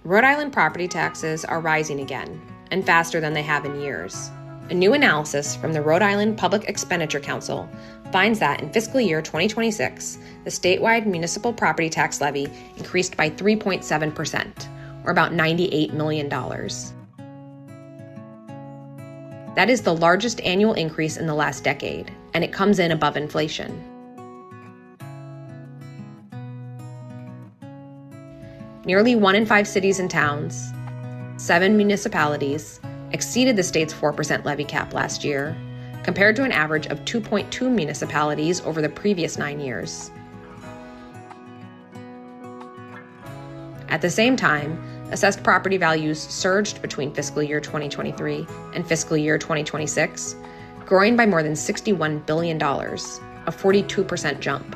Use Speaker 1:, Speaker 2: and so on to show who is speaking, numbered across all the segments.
Speaker 1: Rhode Island property taxes are rising again, and faster than they have in years. A new analysis from the Rhode Island Public Expenditure Council finds that in fiscal year 2026, the statewide municipal property tax levy increased by 3.7%, or about $98 million. That is the largest annual increase in the last decade, and it comes in above inflation. Nearly 1 in 5 cities and towns, 7 municipalities, exceeded the state's 4% levy cap last year, compared to an average of 2.2 municipalities over the previous 9 years. At the same time, assessed property values surged between fiscal year 2023 and fiscal year 2026, growing by more than $61 billion, a 42% jump.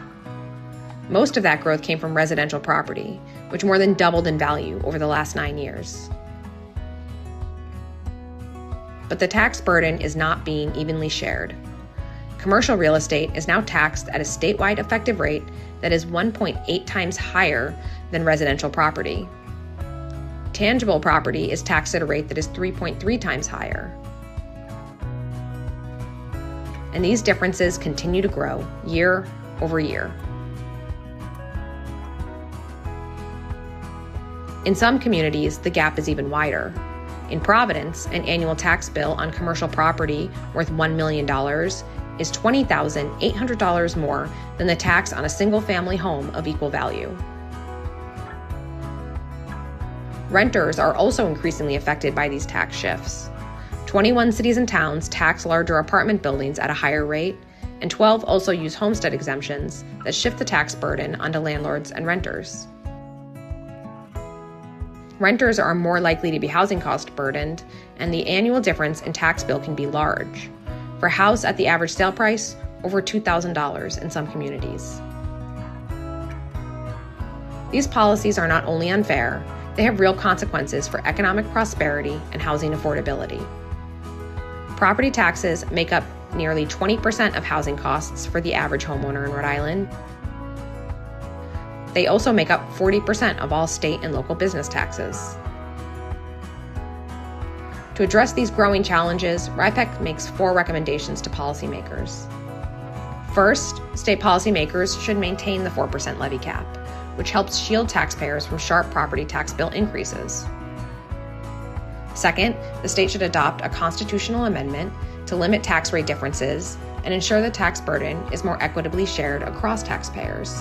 Speaker 1: Most of that growth came from residential property, which more than doubled in value over the last 9 years. But the tax burden is not being evenly shared. Commercial real estate is now taxed at a statewide effective rate that is 1.8 times higher than residential property. Tangible property is taxed at a rate that is 3.3 times higher. And these differences continue to grow year over year. In some communities, the gap is even wider. In Providence, an annual tax bill on commercial property worth $1 million is $20,800 more than the tax on a single-family home of equal value. Renters are also increasingly affected by these tax shifts. 21 cities and towns tax larger apartment buildings at a higher rate, and 12 also use homestead exemptions that shift the tax burden onto landlords and renters. Renters are more likely to be housing cost burdened, and the annual difference in tax bill can be large. For a house at the average sale price, over $2,000 in some communities. These policies are not only unfair, they have real consequences for economic prosperity and housing affordability. Property taxes make up nearly 20% of housing costs for the average homeowner in Rhode Island. They also make up 40% of all state and local business taxes. To address these growing challenges, RIPEC makes 4 recommendations to policymakers. First, state policymakers should maintain the 4% levy cap, which helps shield taxpayers from sharp property tax bill increases. Second, the state should adopt a constitutional amendment to limit tax rate differences and ensure the tax burden is more equitably shared across taxpayers.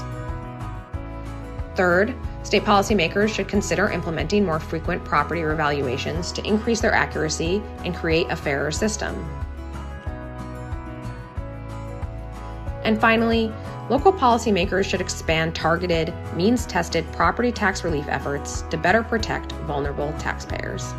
Speaker 1: Third, state policymakers should consider implementing more frequent property revaluations to increase their accuracy and create a fairer system. And finally, local policymakers should expand targeted, means-tested property tax relief efforts to better protect vulnerable taxpayers.